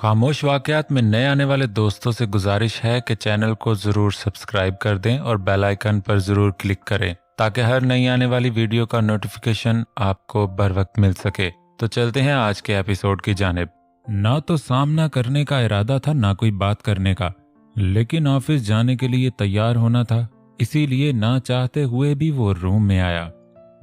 खामोश वाकयात में नए आने वाले दोस्तों से गुजारिश है कि चैनल को ज़रूर सब्सक्राइब कर दें और बेल आइकन पर ज़रूर क्लिक करें ताकि हर नई आने वाली वीडियो का नोटिफिकेशन आपको बर वक्त मिल सके। तो चलते हैं आज के एपिसोड की जानिब। ना तो सामना करने का इरादा था ना कोई बात करने का, लेकिन ऑफिस जाने के लिए तैयार होना था, इसीलिए ना चाहते हुए भी वो रूम में आया।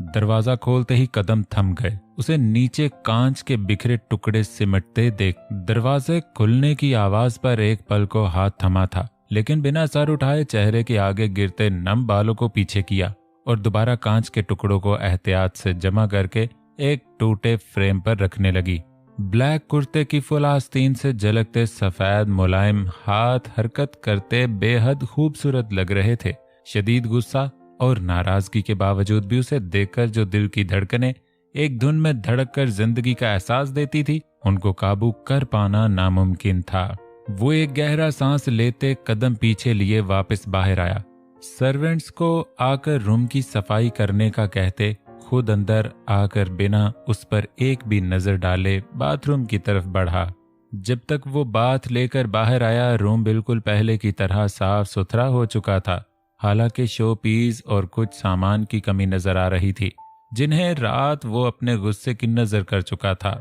दरवाजा खोलते ही कदम थम गए। उसे नीचे कांच के बिखरे टुकड़े सिमटते देख दरवाजे खुलने की आवाज पर एक पल को हाथ थमा था, लेकिन बिना सर उठाए चेहरे के आगे गिरते नम बालों को पीछे किया और दोबारा कांच के टुकड़ों को एहतियात से जमा करके एक टूटे फ्रेम पर रखने लगी। ब्लैक कुर्ते की फुल आस्तीन से झलकते सफेद मुलायम हाथ हरकत करते बेहद खूबसूरत लग रहे थे। शदीद गुस्सा और नाराजगी के बावजूद भी उसे देखकर जो दिल की धड़कनें एक धुन में धड़क कर जिंदगी का एहसास देती थी, उनको काबू कर पाना नामुमकिन था। वो एक गहरा सांस लेते कदम पीछे लिए वापस बाहर आया। सर्वेंट्स को आकर रूम की सफाई करने का कहते खुद अंदर आकर बिना उस पर एक भी नजर डाले बाथरूम की तरफ बढ़ा। जब तक वो बाथ लेकर बाहर आया, रूम बिल्कुल पहले की तरह साफ सुथरा हो चुका था। हालांकि शो पीस और कुछ सामान की कमी नजर आ रही थी, जिन्हें रात वो अपने गुस्से की नजर कर चुका था।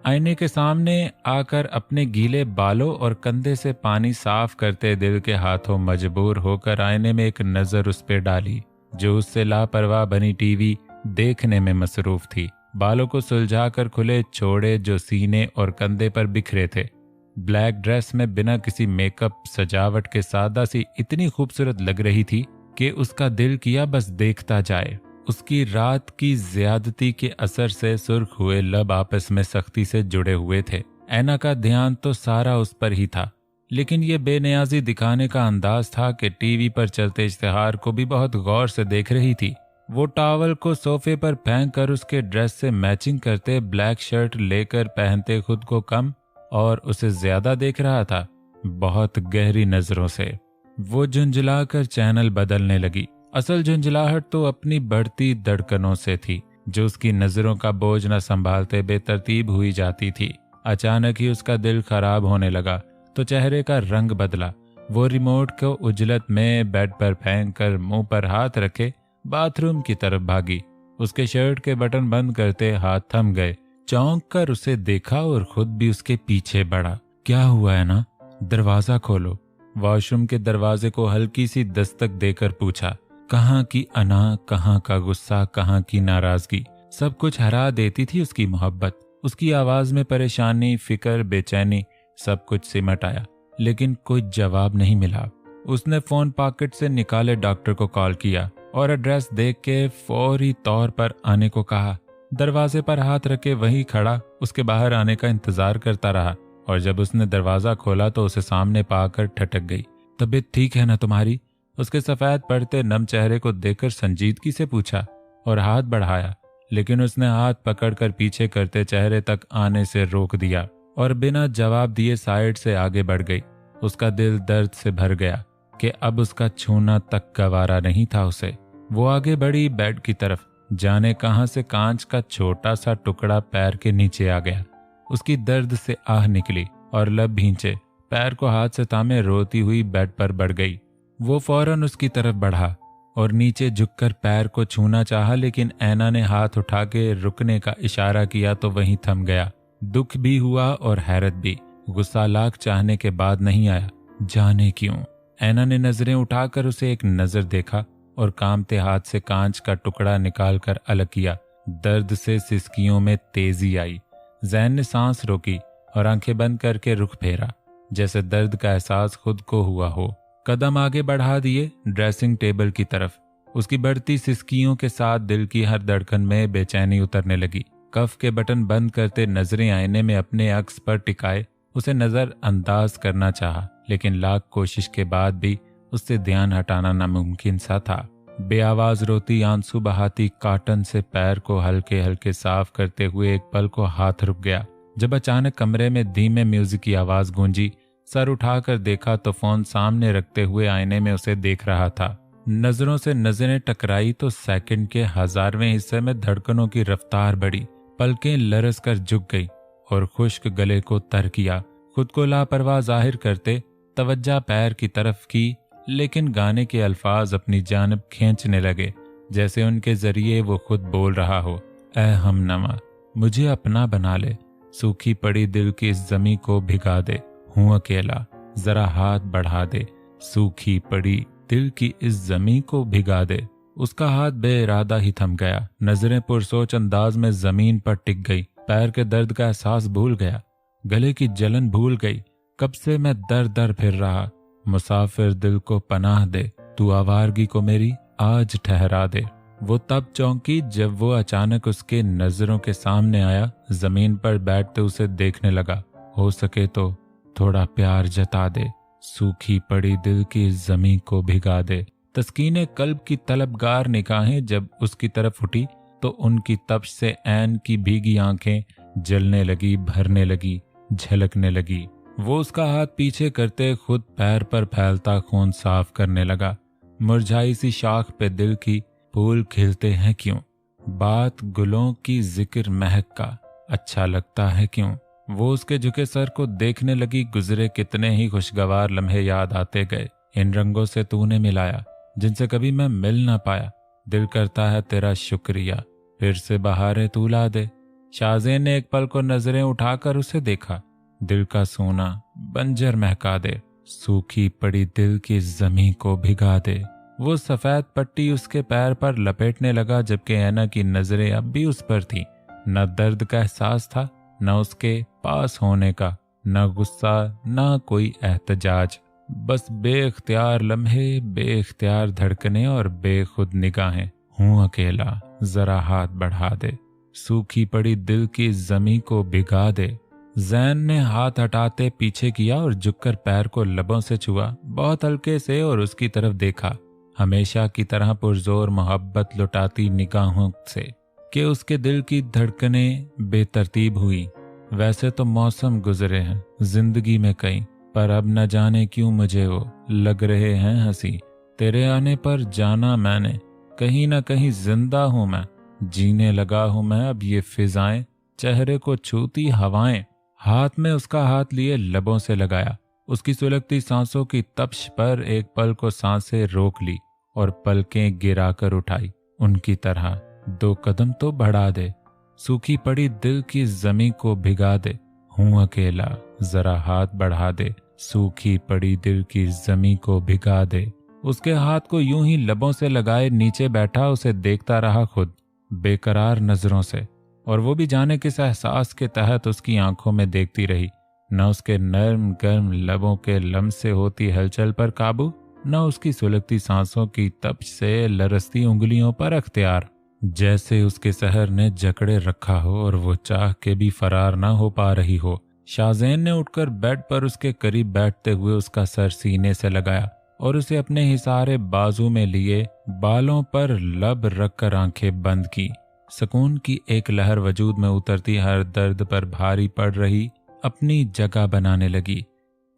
आईने के सामने आकर अपने गीले बालों और कंधे से पानी साफ करते दिल के हाथों मजबूर होकर आईने में एक नजर उस पे डाली, जो उससे लापरवाह बनी टीवी देखने में मसरूफ थी। बालों को सुलझाकर खुले छोड़े जो सीने और कंधे पर बिखरे थे। ब्लैक ड्रेस में बिना किसी मेकअप सजावट के सादा सी इतनी खूबसूरत लग रही थी कि उसका दिल किया बस देखता जाए। उसकी रात की ज्यादती के असर से सुर्ख हुए लब आपस में सख्ती से जुड़े हुए थे। ऐना का ध्यान तो सारा उस पर ही था, लेकिन ये बेनियाजी दिखाने का अंदाज था कि टीवी पर चलते इश्तिहार को भी बहुत गौर से देख रही थी। वो टॉवल को सोफे पर फेंक कर उसके ड्रेस से मैचिंग करते ब्लैक शर्ट लेकर पहनते खुद को कम और उसे ज्यादा देख रहा था, बहुत गहरी नजरों से। वो झुंझलाकर चैनल बदलने लगी। असल झुंझलाहट तो अपनी बढ़ती धड़कनों से थी, जो उसकी नजरों का बोझ न संभालते बेतरतीब हुई जाती थी। अचानक ही उसका दिल खराब होने लगा तो चेहरे का रंग बदला। वो रिमोट को उजलत में बेड पर फेंक कर मुंह पर हाथ रखे बाथरूम की तरफ भागी। उसके शर्ट के बटन बंद करते हाथ थम गए। चौंक कर उसे देखा और खुद भी उसके पीछे बढ़ा। क्या हुआ है ना? दरवाजा खोलो। वॉशरूम के दरवाजे को हल्की सी दस्तक देकर पूछा। कहाँ की अना, कहाँ का गुस्सा, कहाँ की नाराजगी, सब कुछ हरा देती थी उसकी मोहब्बत। उसकी आवाज में परेशानी, फिक्र, बेचैनी सब कुछ सिमट आया, लेकिन कोई जवाब नहीं मिला। उसने फोन पॉकेट से निकाले डॉक्टर को कॉल किया और एड्रेस देख के फौरी तौर पर आने को कहा। दरवाजे पर हाथ रखे वहीं खड़ा उसके बाहर आने का इंतजार करता रहा, और जब उसने दरवाजा खोला तो उसे सामने पाकर ठटक गई। तबीयत ठीक है ना तुम्हारी? उसके सफेद पड़ते नम चेहरे को देखकर संजीदगी से पूछा और हाथ बढ़ाया, लेकिन उसने हाथ पकड़कर पीछे करते चेहरे तक आने से रोक दिया और बिना जवाब दिए साइड से आगे बढ़ गई। उसका दिल दर्द से भर गया कि अब उसका छूना तक गवारा नहीं था उसे। वो आगे बढ़ी बेड की तरफ, जाने कहां से कांच का छोटा सा टुकड़ा पैर के नीचे आ गया। उसकी दर्द से आह निकली और लब भींचे पैर को हाथ से थामे रोती हुई बेड पर बढ़ गई। वो फौरन उसकी तरफ बढ़ा और नीचे झुककर पैर को छूना चाहा, लेकिन ऐना ने हाथ उठा के रुकने का इशारा किया तो वहीं थम गया। दुख भी हुआ और हैरत भी। गुस्सा लाख चाहने के बाद नहीं आया, जाने क्यों। ऐना ने नजरें उठाकर उसे एक नजर देखा और कांपते हाथ से कांच का टुकड़ा निकालकर अलग किया। दर्द से सिसकियों में तेजी आई। जैन ने सांस रोकी और आंखें बंद करके रुख फेरा, जैसे दर्द का एहसास खुद को हुआ हो। कदम आगे बढ़ा दिए ड्रेसिंग टेबल की तरफ। उसकी बढ़ती सिसकियों के साथ दिल की हर धड़कन में बेचैनी उतरने लगी। कफ के बटन बंद करते नजरें आईने में अपने अक्स पर टिकाए उसे नजर अंदाज करना चाहा, लेकिन लाख कोशिश के बाद भी उससे ध्यान हटाना नामुमकिन सा था। बेआवाज रोती, आंसू बहाती कॉटन से पैर को हल्के हल्के साफ करते हुए एक पल को हाथ रुक गया। जब अचानक कमरे में धीमे म्यूजिक की आवाज गूंजी, सर उठाकर देखा तो फोन सामने रखते हुए आईने में उसे देख रहा था। नजरों से नजरें टकराई तो सेकंड के 1000वें हिस्से में धड़कनों की रफ्तार बढ़ी। पलकें लरस कर झुक गई और खुश्क गले को तर किया। खुद को लापरवाह जाहिर करते तवज्जा पैर की तरफ की, लेकिन गाने के अल्फाज अपनी जानब खींचने लगे, जैसे उनके जरिए वो खुद बोल रहा हो। ऐ हमनवा, मुझे अपना बना ले, सूखी पड़ी दिल की इस जमी को भिगा दे, हूँ अकेला, जरा हाथ बढ़ा दे, सूखी पड़ी दिल की इस जमी को भिगा दे। उसका हाथ बेइरादा ही थम गया, नजरें पुरसोच अंदाज में जमीन पर टिक गई, पैर के दर्द का एहसास भूल गया, गले की जलन भूल गई। कब से मैं दर दर फिर रहा, मुसाफिर दिल को पनाह दे, तू आवारगी को मेरी आज ठहरा दे। वो तब चौंकी जब वो अचानक उसके नजरों के सामने आया, जमीन पर बैठते उसे देखने लगा। हो सके तो थोड़ा प्यार जता दे, सूखी पड़ी दिल की जमीन को भिगा दे। तस्कीने कल्ब की तलबगार निगाहें जब उसकी तरफ उठी तो उनकी तप्श से ऐन की भीगी आंखें जलने लगी, भरने लगी, झलकने लगी। वो उसका हाथ पीछे करते खुद पैर पर फैलता खून साफ करने लगा। मुरझाई सी शाख पे दिल की फूल खिलते हैं क्यों, बात गुलों की जिक्र महक का अच्छा लगता है क्यों। वो उसके झुके सर को देखने लगी। गुजरे कितने ही खुशगवार लम्हे याद आते गए। इन रंगों से तूने मिलाया जिनसे कभी मैं मिल ना पाया, दिल करता है तेरा शुक्रिया, फिर से बहारें तू ला दे। शाहज़ेन ने एक पल को नजरें उठाकर उसे देखा। दिल का सोना बंजर महका दे, सूखी पड़ी दिल की जमीन को भिगा दे। वो सफेद पट्टी उसके पैर पर लपेटने लगा, जबकि ऐना की नजरें अब भी उस पर थी। न दर्द का एहसास था, न उसके पास होने का, न गुस्सा, न कोई एहतजाज, बस बेख्तियार लम्हे, बेख्तियार धड़कने और बेखुद निगाहें। हूँ अकेला, जरा हाथ बढ़ा दे, सूखी पड़ी दिल की जमीन को भिगा दे। जैन ने हाथ हटाते पीछे किया और झुककर पैर को लबों से छुआ, बहुत हल्के से, और उसकी तरफ देखा, हमेशा की तरह पुरजोर मोहब्बत लुटाती निगाहों से, कि उसके दिल की धड़कनें बेतरतीब हुई। वैसे तो मौसम गुजरे हैं जिंदगी में कई, पर अब न जाने क्यों मुझे वो लग रहे हैं हंसी। तेरे आने पर जाना मैंने, कहीं न कहीं जिंदा हूं मैं, जीने लगा हूं मैं अब ये फिजाएं, चेहरे को छूती हवाएं। हाथ में उसका हाथ लिए लबों से लगाया, उसकी सुलगती सांसों की तप्श पर एक पल को सांसें रोक ली और पलकें गिराकर उठाई। उनकी तरह 2 कदम तो बढ़ा दे, सूखी पड़ी दिल की जमीन को भिगा दे। हूँ अकेला, जरा हाथ बढ़ा दे, सूखी पड़ी दिल की जमीन को भिगा दे। उसके हाथ को यूं ही लबों से लगाए नीचे बैठा उसे देखता रहा खुद बेकरार नजरों से, और वो भी जाने किस एहसास के तहत उसकी आंखों में देखती रही। न उसके नर्म गर्म लबों के लम्स से होती हलचल पर काबू, न उसकी सुलगती सांसों की तप्श से लरसती उंगलियों पर अख्तियार। जैसे उसके सहर ने जकड़े रखा हो और वो चाह के भी फरार ना हो पा रही हो। शाहज़ेन ने उठकर बेड पर उसके करीब बैठते हुए उसका सर सीने से लगाया और उसे अपने हिसारे बाजू में लिए बालों पर लब रखकर आंखें बंद की। सुकून की एक लहर वजूद में उतरती हर दर्द पर भारी पड़ रही अपनी जगह बनाने लगी।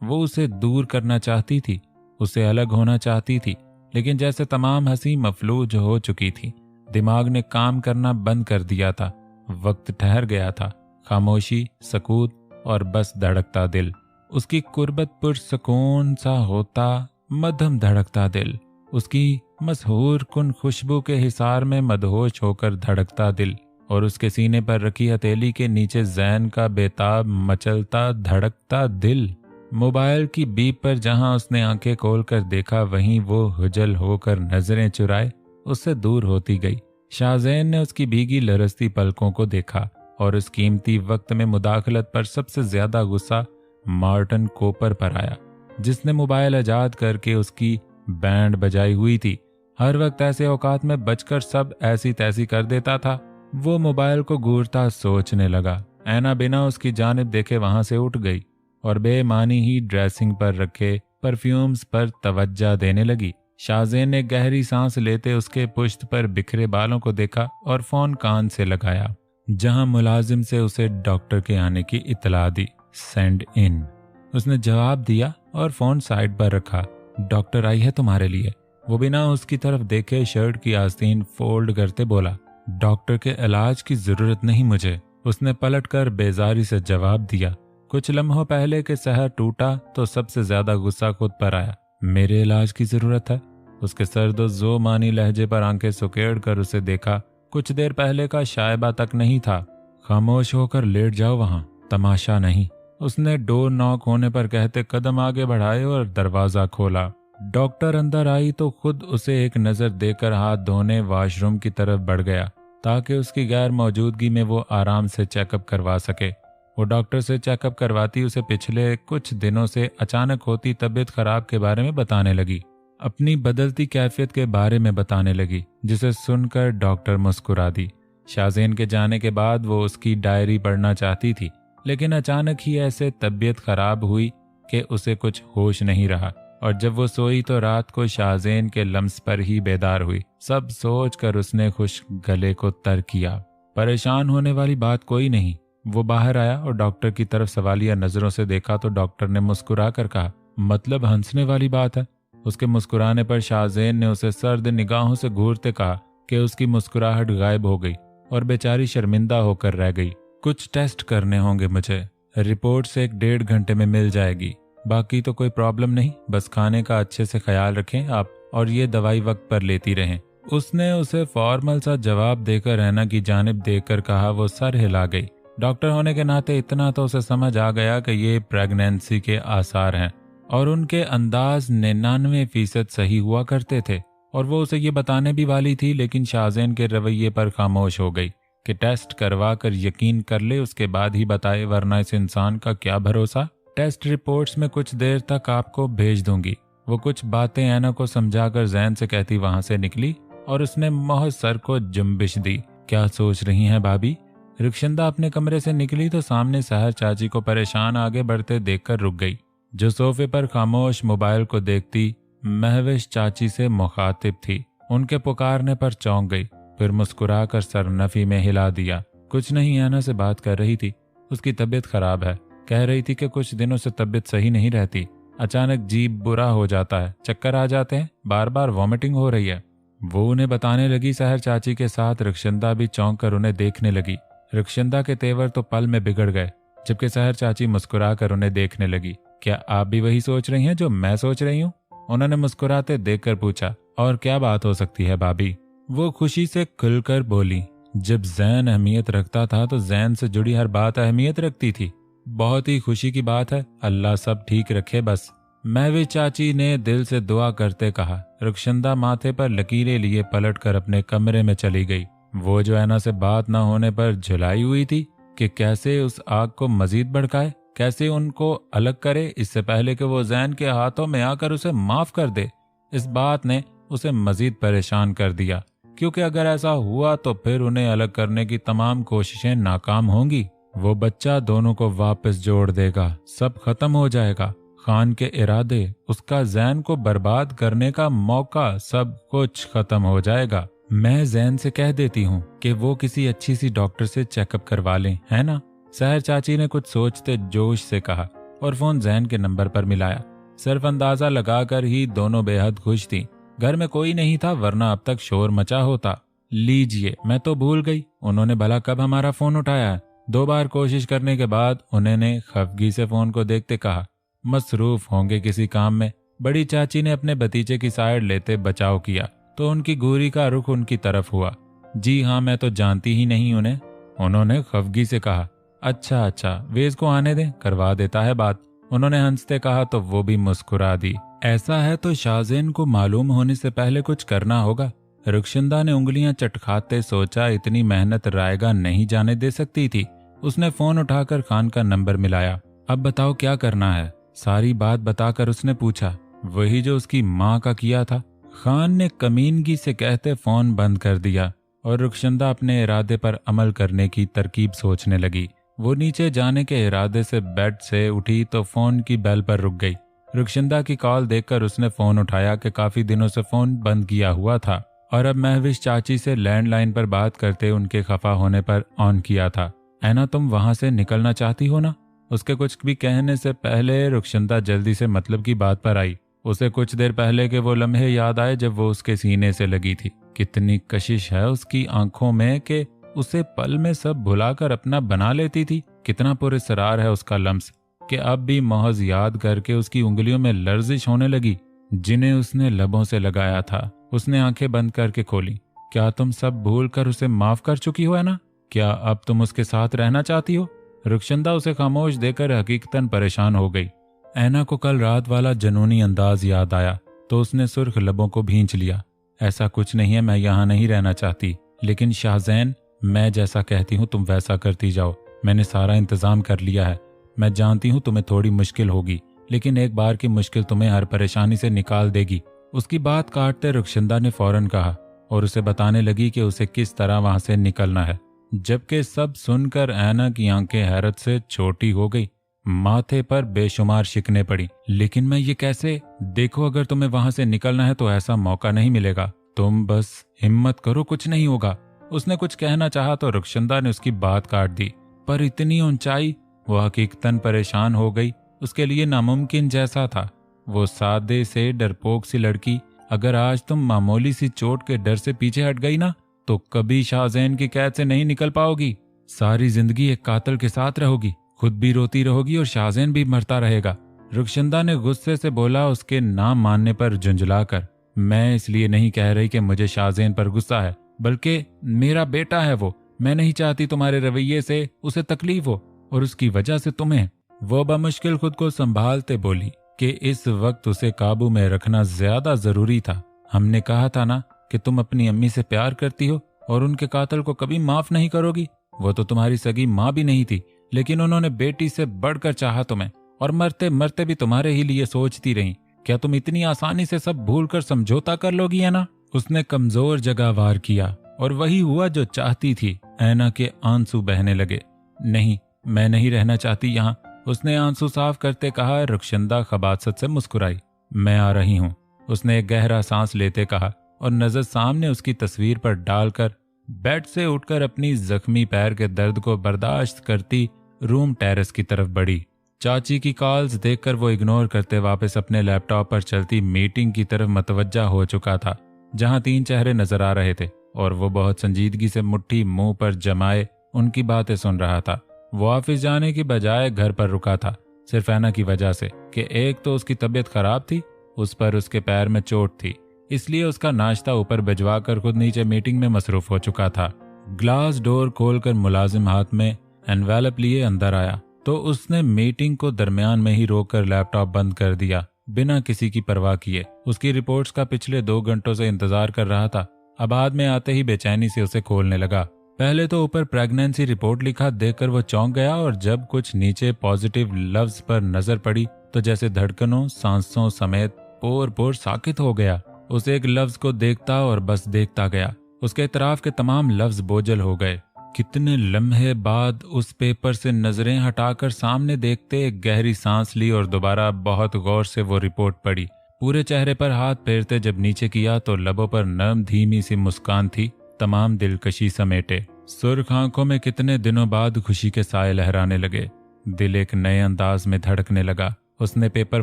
वो उसे दूर करना चाहती थी, उसे अलग होना चाहती थी, लेकिन जैसे तमाम हंसी मफलूज हो चुकी थी। दिमाग ने काम करना बंद कर दिया था, वक्त ठहर गया था। खामोशी, सकूत और बस धड़कता दिल। उसकी कुर्बत पुरसुकून सा होता मध्यम धड़कता दिल, उसकी मशहूर कुन खुशबू के हिसार में मदहोश होकर धड़कता दिल, और उसके सीने पर रखी हथेली के नीचे जैन का बेताब मचलता धड़कता दिल। मोबाइल की बीप पर जहां उसने आंखें खोलकर देखा, वहीं वो हुजल होकर नजरें चुराए उससे दूर होती गई। शाहज़ेन ने उसकी भीगी लरसती पलकों को देखा और उस कीमती वक्त में मुदाखलत पर सबसे ज्यादा गुस्सा मार्टिन कूपर पर आया, जिसने मोबाइल आजाद करके उसकी बैंड बजाई हुई थी। हर वक्त ऐसे औकात में बचकर सब ऐसी तैसी कर देता था। वो मोबाइल को घूरता सोचने लगा। ऐना बिना उसकी जानिब देखे वहां से उठ गई और बेमानी ही ड्रेसिंग पर रखे परफ्यूम्स पर तवज्जा देने लगी। शाहज़ेन ने गहरी सांस लेते उसके पुश्त पर बिखरे बालों को देखा और फोन कान से लगाया, जहां मुलाजिम से उसे डॉक्टर के आने की इतला दी। सेंड इन, उसने जवाब दिया और फोन साइड पर रखा। डॉक्टर आई है तुम्हारे लिए। वो बिना उसकी तरफ देखे शर्ट की आस्तीन फोल्ड करते बोला, डॉक्टर के इलाज की जरूरत नहीं मुझे। उसने पलटकर बेजारी से जवाब दिया, कुछ लम्हों पहले के सहर टूटा तो सबसे ज्यादा गुस्सा खुद पर आया। मेरे इलाज की जरूरत है। उसके सर्दो मानी लहजे पर आंखें सुकेड़ कर उसे देखा। कुछ देर पहले का शायबा तक नहीं था। खामोश होकर लेट जाओ वहां, तमाशा नहीं। उसने डोर नॉक होने पर कहते कदम आगे बढ़ाए और दरवाजा खोला। डॉक्टर अंदर आई तो खुद उसे एक नजर देकर हाथ धोने वॉशरूम की तरफ बढ़ गया ताकि उसकी गैर मौजूदगी में वो आराम से चेकअप करवा सके। वो डॉक्टर से चेकअप करवाती उसे पिछले कुछ दिनों से अचानक होती तबीयत खराब के बारे में बताने लगी, अपनी बदलती कैफियत के बारे में बताने लगी, जिसे सुनकर डॉक्टर मुस्कुरा दी। शाज़ेन के जाने के बाद वो उसकी डायरी पढ़ना चाहती थी, लेकिन अचानक ही ऐसे तबीयत खराब हुई कि उसे कुछ होश नहीं रहा, और जब वो सोई तो रात को शाज़ेन के लम्स पर ही बेदार हुई। सब सोचकर उसने खुश गले को तर किया। परेशान होने वाली बात कोई नहीं। वो बाहर आया और डॉक्टर की तरफ सवालिया नजरों से देखा तो डॉक्टर ने मुस्कुरा कर कहा, मतलब हंसने वाली बात है। उसके मुस्कुराने पर शाज़ेन ने उसे सर्द निगाहों से घूरते कहा कि उसकी मुस्कुराहट गायब हो गई और बेचारी शर्मिंदा होकर रह गई। कुछ टेस्ट करने होंगे मुझे, रिपोर्ट 1-1.5 घंटे में मिल जाएगी। बाकी तो कोई प्रॉब्लम नहीं, बस खाने का अच्छे से ख्याल रखें आप, और ये दवाई वक्त पर लेती रहें। उसने उसे फॉर्मल सा जवाब देकर रैना की जानिब देखकर कहा। वो सर हिला गई। डॉक्टर होने के नाते इतना तो उसे समझ आ गया कि ये प्रेगनेंसी के आसार हैं, और उनके अंदाज 99% सही हुआ करते थे, और वो उसे ये बताने भी वाली थी, लेकिन शाज़ेन के रवैये पर खामोश हो गई कि टेस्ट करवा कर यकीन कर ले, उसके बाद ही बताए, वरना इस इंसान का क्या भरोसा। टेस्ट रिपोर्ट्स में कुछ देर तक आपको भेज दूंगी। वो कुछ बातें ऐना को समझाकर जैन से कहती वहां से निकली और उसने मोह सर को जुम्बिश दी। क्या सोच रही हैं भाभी? रुखशंदा अपने कमरे से निकली तो सामने सहर चाची को परेशान आगे बढ़ते देखकर रुक गई, जो सोफे पर खामोश मोबाइल को देखती महविश चाची से मुखातिब थी। उनके पुकारने पर चौंक गई, फिर मुस्कुराकर सर नफी में हिला दिया। कुछ नहीं, ऐना से बात कर रही थी। उसकी तबीयत खराब है, कह रही थी कि कुछ दिनों से तबीयत सही नहीं रहती, अचानक जीभ बुरा हो जाता है, चक्कर आ जाते हैं, बार बार वॉमिटिंग हो रही है। वो उन्हें बताने लगी। सहर चाची के साथ रुखशंदा भी चौंक कर उन्हें देखने लगी। रुखशंदा के तेवर तो पल में बिगड़ गए, जबकि सहर चाची मुस्कुरा कर उन्हें देखने लगी। क्या आप भी वही सोच रही हैं जो मैं सोच रही हूँ? उन्होंने मुस्कुराते देखकर पूछा। और क्या बात हो सकती है भाभी? वो खुशी से खुलकर बोली। जब जैन अहमियत रखता था तो जैन से जुड़ी हर बात अहमियत रखती थी। बहुत ही खुशी की बात है, अल्लाह सब ठीक रखे बस। महवी चाची ने दिल से दुआ करते कहा। रुखशंदा माथे पर लकीरें लिए पलटकर अपने कमरे में चली गई। वो जो ऐना से बात न होने पर झुलाई हुई थी कि कैसे उस आग को मजीद भड़काए, कैसे उनको अलग करे इससे पहले कि वो जैन के हाथों में आकर उसे माफ कर दे। इस बात ने उसे मजीद परेशान कर दिया, क्योंकि अगर ऐसा हुआ तो फिर उन्हें अलग करने की तमाम कोशिशें नाकाम होंगी। वो बच्चा दोनों को वापस जोड़ देगा, सब खत्म हो जाएगा। खान के इरादे, उसका जैन को बर्बाद करने का मौका, सब कुछ खत्म हो जाएगा। मैं जैन से कह देती हूँ कि वो किसी अच्छी सी डॉक्टर से चेकअप करवा लें, है ना? सहर चाची ने कुछ सोचते जोश से कहा और फोन जैन के नंबर पर मिलाया। सिर्फ अंदाजा लगाकर ही दोनों बेहद खुश थी। घर में कोई नहीं था, वरना अब तक शोर मचा होता। लीजिए, मैं तो भूल गई, उन्होंने भला कब हमारा फोन उठाया है? 2 बार कोशिश करने के बाद उन्होंने खफगी से फोन को देखते कहा, मसरूफ होंगे किसी काम में। बड़ी चाची ने अपने भतीजे की साइड लेते बचाव किया तो उनकी घूरी का रुख उनकी तरफ हुआ। जी हाँ, मैं तो जानती ही नहीं उन्हें, उन्होंने खफगी से कहा। अच्छा, वेज को आने दें, करवा देता है बात, उन्होंने हंसते कहा तो वो भी मुस्कुरा दी। ऐसा है तो शाज़ेन को मालूम होने से पहले कुछ करना होगा। रुखशंदा ने उंगलियां चटखाते सोचा, इतनी मेहनत रायगा नहीं जाने दे सकती थी। उसने फोन उठाकर खान का नंबर मिलाया। अब बताओ क्या करना है? सारी बात बताकर उसने पूछा। वही जो उसकी माँ का किया था। खान ने कमीनगी से कहते फोन बंद कर दिया और रुखशंदा अपने इरादे पर अमल करने की तरकीब सोचने लगी। वो नीचे जाने के इरादे से बेड से उठी तो फोन की बेल पर रुक गई। रुखशंदा की कॉल देखकर उसने फोन उठाया कि काफी दिनों से फोन बंद किया हुआ था और अब महविश चाची से लैंडलाइन पर बात करते उनके खफा होने पर ऑन किया था। ऐना, तुम वहां से निकलना चाहती हो ना? उसके कुछ भी कहने से पहले रुखशंदा जल्दी से मतलब की बात पर आई। उसे कुछ देर पहले के वो लम्हे याद आए जब वो उसके सीने से लगी थी। कितनी कशिश है उसकी आंखों में कि उसे पल में सब भुलाकर अपना बना लेती थी। कितना पुरस्रार है उसका लम्स। कि अब भी महज याद करके उसकी उंगलियों में लर्जिश होने लगी जिन्हें उसने लबों से लगाया था। उसने आंखें बंद करके खोली। क्या तुम सब भूल कर उसे माफ कर चुकी हो है ना? क्या अब तुम उसके साथ रहना चाहती हो? रुखशंदा उसे खामोश देकर हकीकतन परेशान हो गई। ऐना को कल रात वाला जनूनी अंदाज याद आया तो उसने सुर्ख लबों को भींच लिया। ऐसा कुछ नहीं है, मैं यहाँ नहीं रहना चाहती, लेकिन शाहजैन मैं जैसा कहती हूँ तुम वैसा करती जाओ। मैंने सारा इंतजाम कर लिया है। मैं जानती हूँ तुम्हें थोड़ी मुश्किल होगी, लेकिन एक बार की मुश्किल तुम्हें हर परेशानी से निकाल देगी। उसकी बात काटते रुखशंदा ने फौरन कहा और उसे बताने लगी कि उसे किस तरह वहां से निकलना है। जबकि सब सुनकर ऐना की आंखें हैरत से छोटी हो गई, माथे पर बेशुमार शिकने पड़ी। लेकिन मैं ये कैसे? देखो, अगर तुम्हें वहां से निकलना है तो ऐसा मौका नहीं मिलेगा। तुम बस हिम्मत करो, कुछ नहीं होगा। उसने कुछ कहना चाहा तो रुखशंदा ने उसकी बात काट दी। पर इतनी ऊंचाई, वो हकीकतन परेशान हो गई। उसके लिए नामुमकिन जैसा था। वो सादे से डरपोक सी लड़की अगर आज तुम मामूली सी चोट के डर से पीछे हट गई ना, तो कभी शाहजैन की कैद से नहीं निकल पाओगी। सारी जिंदगी एक कातिल के साथ रहोगी, खुद भी रोती रहोगी और शाहजैन भी मरता रहेगा। रुखशंदा ने गुस्से से बोला, उसके नाम मानने पर झुंझलाकर। मैं इसलिए नहीं कह रही कि मुझे शाहजैन पर गुस्सा है, बल्कि मेरा बेटा है वो। मैं नहीं चाहती तुम्हारे रवैये से उसे तकलीफ हो और उसकी वजह से तुम्हें। वो बमुश्किल खुद को संभालते बोली कि इस वक्त उसे काबू में रखना ज्यादा जरूरी था। हमने कहा था ना कि तुम अपनी अम्मी से प्यार करती हो और उनके कातिल को कभी माफ नहीं करोगी। वो तो तुम्हारी सगी माँ भी नहीं थी, लेकिन उन्होंने बेटी से बढ़कर चाहा तुम्हें और मरते मरते भी तुम्हारे ही लिए सोचती रही। क्या तुम इतनी आसानी से सब भूलकर समझौता कर लोगी है ना? उसने कमजोर जगह वार किया और वही हुआ जो चाहती थी। ऐना के आंसू बहने लगे। नहीं, मैं नहीं रहना चाहती यहाँ, उसने आंसू साफ करते कहा। रुखशंदा खबासत से मुस्कुराई। मैं आ रही हूँ, उसने एक गहरा सांस लेते कहा और नजर सामने उसकी तस्वीर पर डालकर बेड से उठकर अपनी जख्मी पैर के दर्द को बर्दाश्त करती रूम टेरेस की तरफ बढ़ी। चाची की कॉल्स देखकर वो इग्नोर करते वापस अपने लैपटॉप पर चलती मीटिंग की तरफ मतवज्जा हो चुका था, जहां 3 चेहरे नजर आ रहे थे और वो बहुत संजीदगी से मुट्ठी मुंह पर जमाए उनकी बातें सुन रहा था। वो ऑफिस जाने की बजाय घर पर रुका था, सिर्फ ऐना की वजह से कि एक तो उसकी तबीयत खराब थी, उस पर उसके पैर में चोट थी, इसलिए उसका नाश्ता ऊपर भिजवा कर खुद नीचे मीटिंग में मसरूफ हो चुका था। ग्लास डोर खोलकर मुलाजिम हाथ में एनवेलप लिए अंदर आया तो उसने मीटिंग को दरमियान में ही रोककर लैपटॉप बंद कर दिया, बिना किसी की परवाह किए। उसकी रिपोर्ट्स का पिछले 2 घंटों से इंतजार कर रहा था। अब हाथ में आते ही बेचैनी से उसे खोलने लगा। पहले तो ऊपर प्रेगनेंसी रिपोर्ट लिखा देखकर वो चौंक गया और जब कुछ नीचे पॉजिटिव लफ्ज पर नजर पड़ी तो जैसे धड़कनों सांसों समेत पोर पोर साकित हो गया। उस एक लफ्ज को देखता और बस देखता गया। उसके इतराफ के तमाम लफ्ज बोझल हो गए। कितने लम्हे बाद उस पेपर से नजरें हटाकर सामने देखते एक गहरी सांस ली और दोबारा बहुत गौर से वो रिपोर्ट पढ़ी। पूरे चेहरे पर हाथ फेरते जब नीचे किया तो लबों पर नर्म धीमी सी मुस्कान थी, तमाम दिलकशी समेटे। सुर्ख आंखों में कितने दिनों बाद खुशी के साए लहराने लगे। दिल एक नए अंदाज में धड़कने लगा। उसने पेपर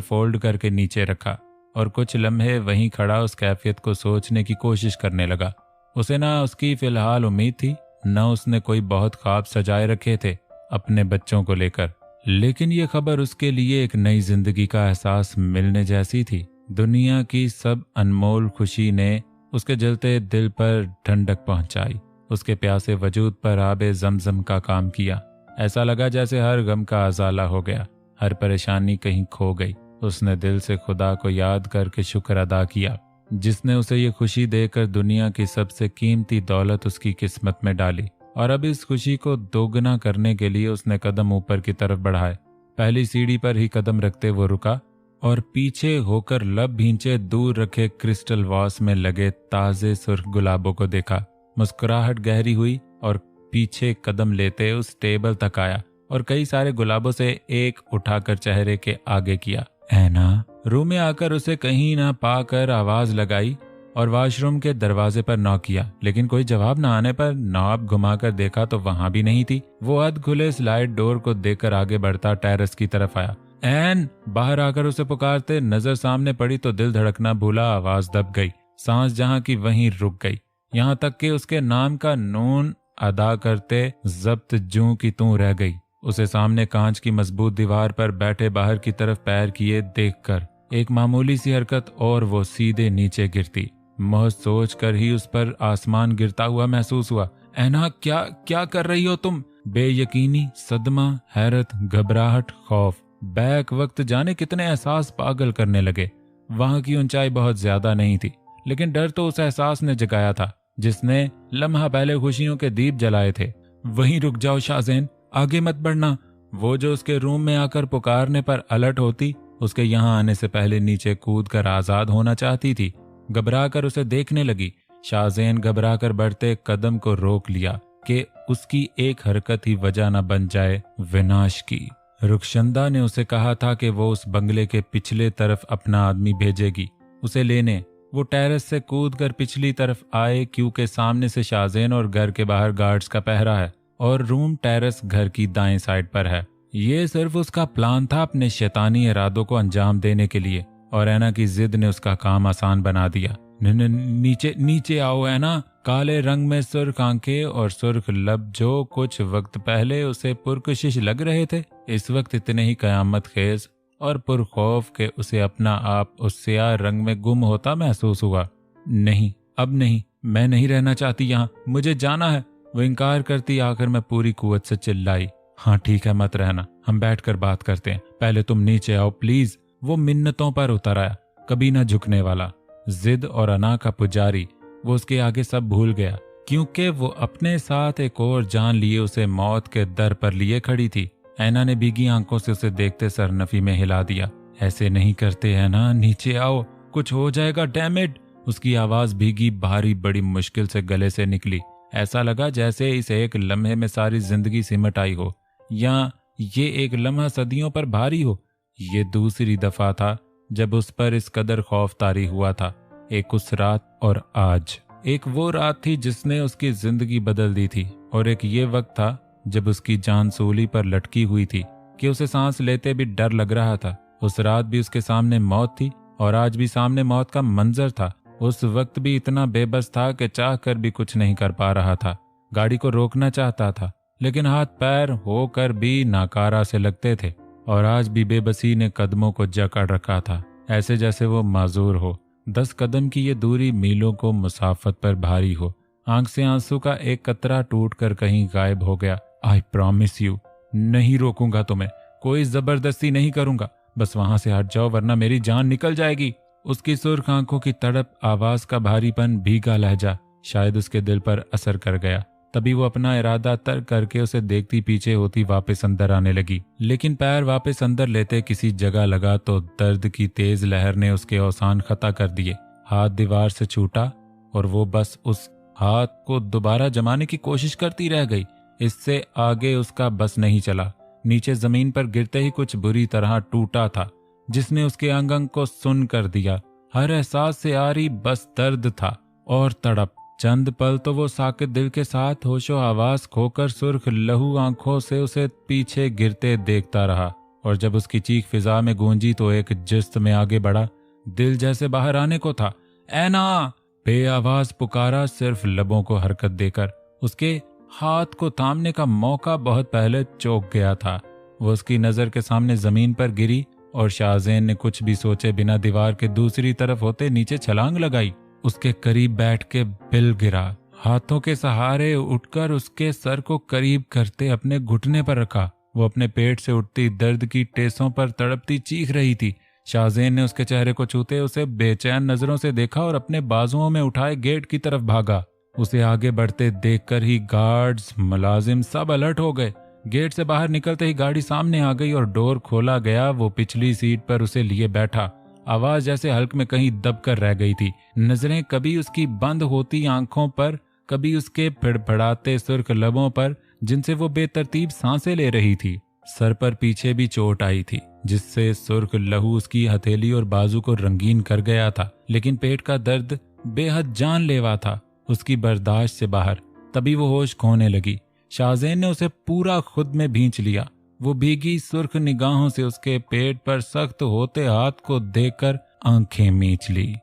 फोल्ड करके नीचे रखा और कुछ लम्हे वहीं खड़ा उस कैफियत को सोचने की कोशिश करने लगा। उसे ना उसकी फिलहाल उम्मीद थी, न उसने कोई बहुत ख्वाब सजाए रखे थे अपने बच्चों को लेकर, लेकिन ये खबर उसके लिए एक नई जिंदगी का एहसास मिलने जैसी थी। दुनिया की सब अनमोल खुशी ने उसके जलते दिल पर ठंडक पहुंचाई, उसके प्यासे वजूद पर आबे जमजम का काम किया। ऐसा लगा जैसे हर गम का अजाला हो गया, हर परेशानी कहीं खो गई। उसने दिल से खुदा को याद करके शुक्र अदा किया जिसने उसे ये खुशी देकर दुनिया की सबसे कीमती दौलत उसकी किस्मत में डाली। और अब इस खुशी को दोगुना करने के लिए उसने कदम ऊपर की तरफ बढ़ाए। पहली सीढ़ी पर ही कदम रखते वो रुका और पीछे होकर लब भींचे दूर रखे क्रिस्टल वास में लगे ताजे सुर्ख गुलाबों को देखा। मुस्कुराहट गहरी हुई और पीछे कदम लेते उस टेबल तक आया और कई सारे गुलाबों से एक उठाकर चेहरे के आगे किया। ऐना रूम में आकर उसे कहीं ना पाकर आवाज लगाई और वॉशरूम के दरवाजे पर नॉक किया, लेकिन कोई जवाब न आने पर नॉब घुमाकर देखा तो वहां भी नहीं थी। वो अध खुले स्लाइड डोर को देखकर आगे बढ़ता टेरेस की तरफ आया। ऐन बाहर आकर उसे पुकारते नजर सामने पड़ी तो दिल धड़कना भूला, आवाज दब गई, सांस जहां की वहीं रुक गई। यहां तक कि उसके नाम का नून अदा करते जब्त जूं की तू रह गई। उसे सामने कांच की मजबूत दीवार पर बैठे बाहर की तरफ पैर किए देखकर एक मामूली सी हरकत और वो सीधे नीचे गिरती। महज सोच कर ही उस पर आसमान गिरता हुआ महसूस हुआ। ऐना, क्या क्या कर रही हो तुम? बेयकीनी, सदमा, हैरत, घबराहट, खौफ, बैक वक्त जाने कितने एहसास पागल करने लगे। वहां की ऊंचाई बहुत ज्यादा नहीं थी, लेकिन डर तो उस एहसास ने जगाया था जिसने लम्हा पहले खुशियों के दीप जलाए थे। वहीं रुक जाओ शाहज़ैन, आगे मत बढ़ना। वो जो उसके रूम में आकर पुकारने पर अलर्ट होती, उसके यहाँ आने से पहले नीचे कूद कर आजाद होना चाहती थी। घबरा कर उसे देखने लगी। शाहज़ैन घबरा कर बढ़ते कदम को रोक लिया कि उसकी एक हरकत ही वजह न बन जाए विनाश की। रुखशंदा ने उसे कहा था कि वो उस बंगले के पिछले तरफ अपना आदमी भेजेगी उसे लेने। वो टेरेस से कूद कर पिछली तरफ आए क्योंकि सामने से शाहज़ैन और घर के बाहर गार्ड्स का पहरा है और रूम टेरेस घर की दाएं साइड पर है। ये सिर्फ उसका प्लान था अपने शैतानी इरादों को अंजाम देने के लिए, और ऐना की जिद ने उसका काम आसान बना दिया। नीचे नीचे आओ ऐना। काले रंग में सुर्ख आंखें और सुर्ख लब जो कुछ वक्त पहले उसे पुरकशिश लग रहे थे, इस वक्त इतने ही कयामत खेज और पुरखौफ के उसे अपना आप उस स्याह रंग में गुम होता महसूस हुआ। नहीं, अब नहीं, मैं नहीं रहना चाहती यहाँ, मुझे जाना है। वो इनकार करती आखिर में पूरी कुव्वत से चिल्लाई, हाँ ठीक है, मत रहना, हम बैठकर बात करते हैं, पहले तुम नीचे आओ प्लीज। वो मिन्नतों पर उतर आया, कभी ना झुकने वाला, जिद और अना का पुजारी। वो उसके आगे सब भूल गया क्योंकि वो अपने साथ एक और जान लिए उसे मौत के दर पर लिए खड़ी थी। ऐना ने भीगी आंखों से उसे देखते सरनफी में हिला दिया। ऐसे नहीं करते ऐना, नीचे आओ, कुछ हो जाएगा, डैम इट। उसकी आवाज भीगी भारी बड़ी मुश्किल से गले से निकली। ऐसा लगा जैसे इस एक लम्हे में सारी जिंदगी सिमट आई हो, या ये एक लम्हा सदियों पर भारी हो। ये दूसरी दफा था जब उस पर इस कदर खौफ तारी हुआ था। एक उस रात और आज। एक वो रात थी जिसने उसकी जिंदगी बदल दी थी, और एक ये वक्त था जब उसकी जान सूली पर लटकी हुई थी कि उसे सांस लेते भी डर लग रहा था। उस रात भी उसके सामने मौत थी और आज भी सामने मौत का मंजर था। उस वक्त भी इतना बेबस था कि चाह कर भी कुछ नहीं कर पा रहा था। गाड़ी को रोकना चाहता था लेकिन हाथ पैर होकर भी नाकारा से लगते थे, और आज भी बेबसी ने कदमों को जकड़ रखा था, ऐसे जैसे वो माजूर हो। 10 कदम की ये दूरी मीलों को मुसाफत पर भारी हो। आंख से आंसू का एक कतरा टूट कर कहीं गायब हो गया। आई प्रॉमिस यू, नहीं रोकूंगा तुम्हें, कोई जबरदस्ती नहीं करूंगा, बस वहां से हट जाओ वरना मेरी जान निकल जाएगी। उसकी सुर्ख आंखों की तड़प, आवाज का भारीपन, भीगा लहजा शायद उसके दिल पर असर कर गया। तभी वो अपना इरादा तर्क करके उसे देखती पीछे होती वापस अंदर आने लगी, लेकिन पैर वापस अंदर लेते किसी जगह लगा तो दर्द की तेज लहर ने उसके औसान खता कर दिए। हाथ दीवार से छूटा और वो बस उस हाथ को दोबारा जमाने की कोशिश करती रह गई। इससे आगे उसका बस नहीं चला। नीचे जमीन पर गिरते ही कुछ बुरी तरह टूटा था जिसने उसके अंग अंग को सुन कर दिया। हर एहसास से आ रही बस दर्द था और तड़प। चंद पल तो वो साकित दिल के साथ होशो आवाज खोकर सुर्ख लहू आंखों से उसे पीछे गिरते देखता रहा, और जब उसकी चीख फिजा में गूंजी तो एक जिस्त में आगे बढ़ा। दिल जैसे बाहर आने को था। ऐना, बेआवाज पुकारा, सिर्फ लबों को हरकत देकर। उसके हाथ को थामने का मौका बहुत पहले चौक गया था। वो उसकी नजर के सामने जमीन पर गिरी और शाहज़ैन ने कुछ भी सोचे बिना दीवार के दूसरी तरफ होते नीचे छलांग लगाई। उसके करीब बैठ के बिल गिरा, हाथों के सहारे उठकर उसके सर को करीब करते अपने घुटने पर रखा। वो अपने पेट से उठती दर्द की टेसों पर तड़पती चीख रही थी। शाहज़ैन ने उसके चेहरे को छूते उसे बेचैन नजरों से देखा और अपने बाजुओं में उठाए गेट की तरफ भागा। उसे आगे बढ़ते देखकर ही गार्ड्स, मुलाजिम सब अलर्ट हो गए। गेट से बाहर निकलते ही गाड़ी सामने आ गई और डोर खोला गया। वो पिछली सीट पर उसे लिए बैठा। आवाज जैसे हल्क में कहीं दब कर रह गई थी। नजरें कभी उसकी बंद होती आंखों पर, कभी उसके फड़फड़ाते सुर्ख लबों पर जिनसे वो बेतरतीब सांसें ले रही थी। सर पर पीछे भी चोट आई थी जिससे सुर्ख लहू उसकी हथेली और बाजू को रंगीन कर गया था, लेकिन पेट का दर्द बेहद जानलेवा था, उसकी बर्दाश्त से बाहर। तभी वो होश खोने लगी। शाहज़ैन ने उसे पूरा खुद में भींच लिया। वो भीगी सुर्ख निगाहों से उसके पेट पर सख्त होते हाथ को देखकर आंखें मींच ली।